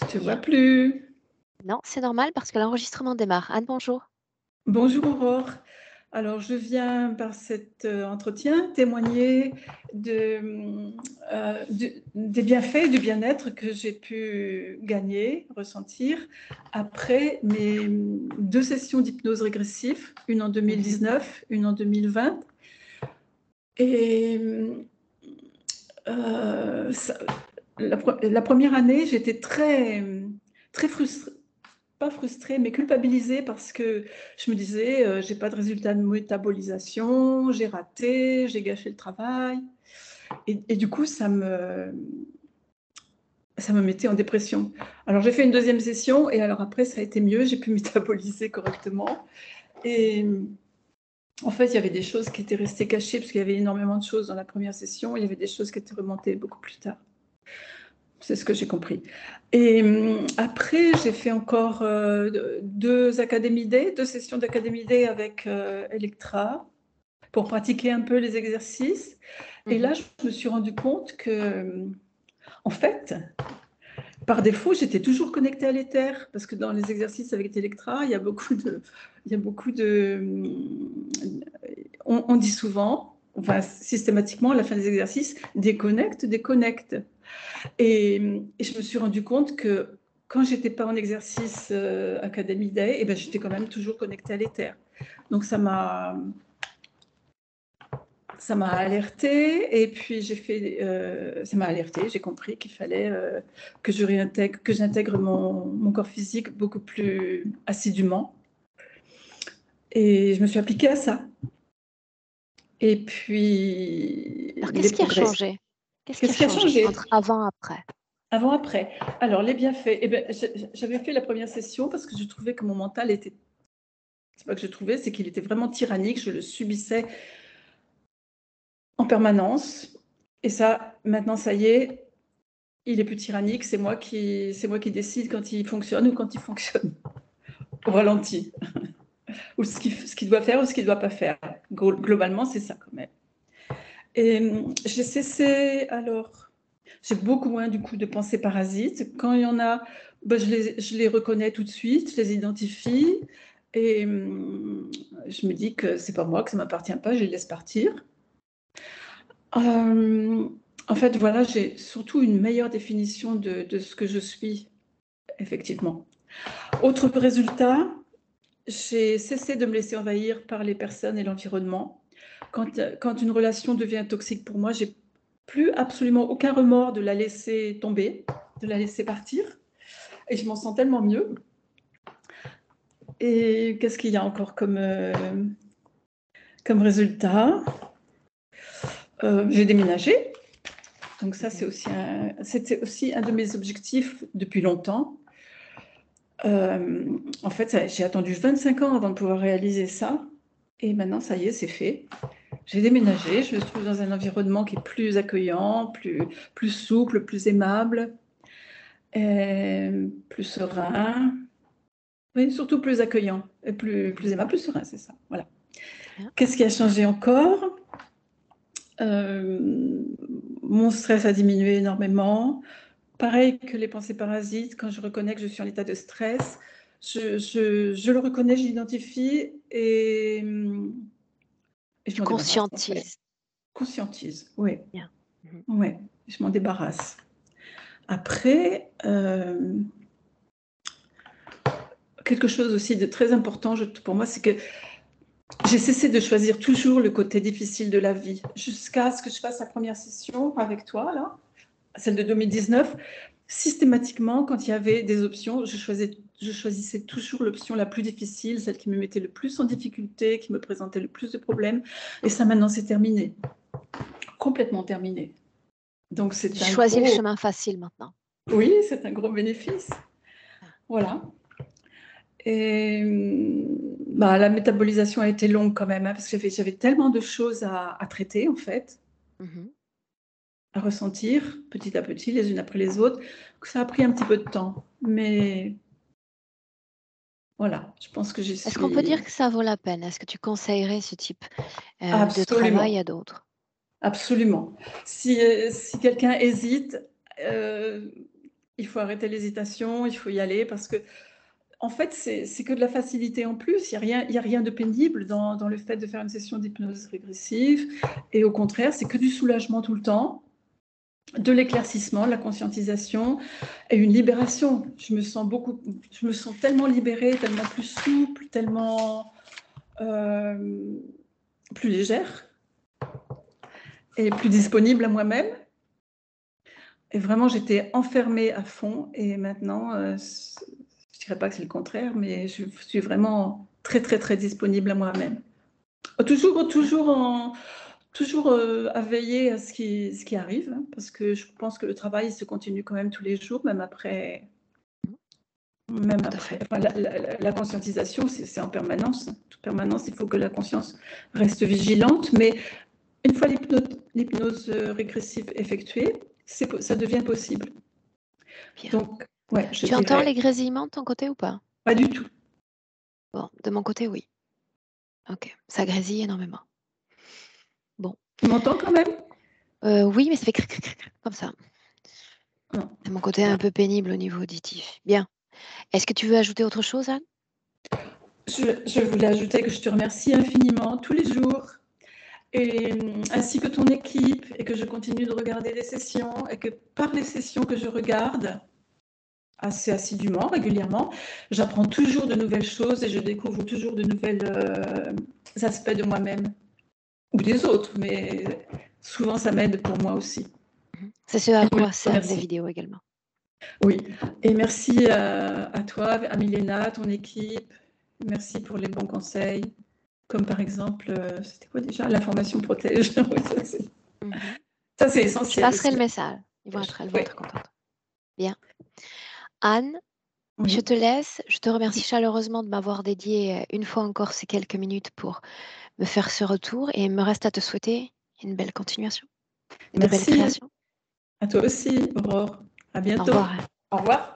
Je te vois Bien. plus. Non, c'est normal parce que l'enregistrement démarre. Anne, bonjour. Bonjour Aurore. Alors je viens par cet entretien témoigner des bienfaits du bien-être que j'ai pu gagner, ressentir après mes 2 sessions d'hypnose régressive, une en 2019, une en 2020. Et la première année, j'étais très frustrée. Pas frustrée, mais culpabilisée parce que je me disais, j'ai pas de résultat de métabolisation, j'ai raté, j'ai gâché le travail. Et du coup, ça me mettait en dépression. Alors j'ai fait une deuxième session et alors après, ça a été mieux, j'ai pu métaboliser correctement. Et en fait, il y avait des choses qui étaient restées cachées parce qu'il y avait énormément de choses dans la première session. Il y avait des choses qui étaient remontées beaucoup plus tard. C'est ce que j'ai compris. Et après, j'ai fait encore 2 académies D, 2 sessions d'académie D avec Electra pour pratiquer un peu les exercices. Et là, je me suis rendu compte que, en fait, par défaut, j'étais toujours connectée à l'éther parce que dans les exercices avec Electra, il y a beaucoup de, on dit souvent, enfin systématiquement à la fin des exercices, déconnecte, déconnecte. Et je me suis rendu compte que quand j'étais pas en exercice Academy Day, eh ben, j'étais quand même toujours connectée à l'éther. Donc ça m'a alertée et puis ça m'a alertée. J'ai compris qu'il fallait que j'intègre mon corps physique beaucoup plus assidûment. Et je me suis appliquée à ça. Et puis Alors, les qu'est-ce qui a progrès. changé? Qu'est-ce qui a Qu'est-ce qui a changé changé entre avant et après? avant, après? Alors, les bienfaits. Eh ben, j'avais fait la première session parce que je trouvais que mon mental était. C'est pas que je trouvais, c'est qu'il était vraiment tyrannique. Je le subissais en permanence. Et ça, maintenant, ça y est, il est plus tyrannique. C'est moi qui décide quand il fonctionne ou quand il fonctionne au ralenti. Ou ce qu'il doit faire ou ce qu'il ne doit pas faire. Globalement, c'est ça quand même. Et j'ai cessé, alors, j'ai beaucoup moins du coup de pensées parasites. Quand il y en a, ben, je les reconnais tout de suite, je les identifie et je me dis que c'est pas moi, que ça m'appartient pas, je les laisse partir. En fait, voilà, j'ai surtout une meilleure définition de ce que je suis, effectivement. Autre résultat, j'ai cessé de me laisser envahir par les personnes et l'environnement. Quand une relation devient toxique pour moi, j'ai plus absolument aucun remords de la laisser tomber, de la laisser partir. Et je m'en sens tellement mieux. Et qu'est-ce qu'il y a encore comme résultat? J'ai déménagé. Donc ça, c'était aussi un de mes objectifs depuis longtemps. En fait, j'ai attendu 25 ans avant de pouvoir réaliser ça. Et maintenant, ça y est, c'est fait. J'ai déménagé, je me trouve dans un environnement qui est plus accueillant, plus souple, plus aimable, plus serein. Oui, surtout plus accueillant, et plus aimable, plus serein, c'est ça. Voilà. Bien. Qu'est-ce qui a changé encore? Mon stress a diminué énormément. Pareil que les pensées parasites, quand je reconnais que je suis en état de stress, je le reconnais, je l'identifie et je Tu m'en débarrasse en fait. conscientises. Conscientise, oui. Bien. Ouais, je m'en débarrasse. Après, quelque chose aussi de très important pour moi, c'est que j'ai cessé de choisir toujours le côté difficile de la vie. Jusqu'à ce que je fasse la première session avec toi, là, celle de 2019, systématiquement, quand il y avait des options, je choisissais toujours l'option la plus difficile, celle qui me mettait le plus en difficulté, qui me présentait le plus de problèmes. Et ça, maintenant, c'est terminé. Complètement terminé. Donc, Tu c'est un choisis le gros... chemin facile maintenant. Oui, c'est un gros bénéfice. Voilà. Et la métabolisation a été longue quand même, hein, parce que j'avais tellement de choses à traiter, en fait, à ressentir, petit à petit, les unes après les autres, que ça a pris un petit peu de temps. Mais voilà, je pense que j'y Est-ce qu'on peut suis dire que ça vaut la peine? Est-ce que tu conseillerais ce type de travail absolument, à d'autres? absolument. Si quelqu'un hésite, il faut arrêter l'hésitation, il faut y aller parce que, en fait, c'est que de la facilité en plus. Il y a rien de pénible dans le fait de faire une session d'hypnose régressive et au contraire, c'est que du soulagement tout le temps, de l'éclaircissement, de la conscientisation et une libération. Je me sens tellement libérée, tellement plus souple, tellement plus légère et plus disponible à moi-même. Et vraiment, j'étais enfermée à fond et maintenant, je dirais pas que c'est le contraire, mais je suis vraiment très, très, très disponible à moi-même. Toujours à veiller à ce qui arrive, hein, parce que je pense que le travail se continue quand même tous les jours, même après. Enfin, la conscientisation, c'est en permanence. En permanence, il faut que la conscience reste vigilante, mais une fois l'hypnose régressive effectuée, ça devient possible. Bien. Donc, ouais, je Tu entends dirais les grésillements de ton côté ou pas? pas du tout. Bon, de mon côté, oui. Ok, ça grésille énormément. Bon, Tu m'entends quand même? oui, mais ça fait cric, cric, cric, comme ça. Non. C'est mon côté un peu pénible au niveau auditif. Bien. Est-ce que tu veux ajouter autre chose, Anne? Je voulais ajouter que je te remercie infiniment tous les jours, ainsi que ton équipe, et que je continue de regarder les sessions, et que par les sessions que je regarde assez assidûment, régulièrement, j'apprends toujours de nouvelles choses et je découvre toujours de nouvelles aspects de moi-même ou des autres, mais souvent ça m'aide pour moi aussi. C'est ce à Et quoi servent les merci. vidéos également. Oui, et merci à toi, à Milena, ton équipe. Merci pour les bons conseils, comme par exemple, c'était quoi déjà? L'information protège. Oui, ça, c'est Je essentiel passerai aussi. le message. Elles vont Oui. être contentes. Bien. Anne, Oui. je te laisse. Je te remercie chaleureusement de m'avoir dédié une fois encore ces quelques minutes pour me faire ce retour et il me reste à te souhaiter une belle continuation et de belles Merci créations. à toi aussi, Aurore. À Au bientôt. revoir. Au revoir.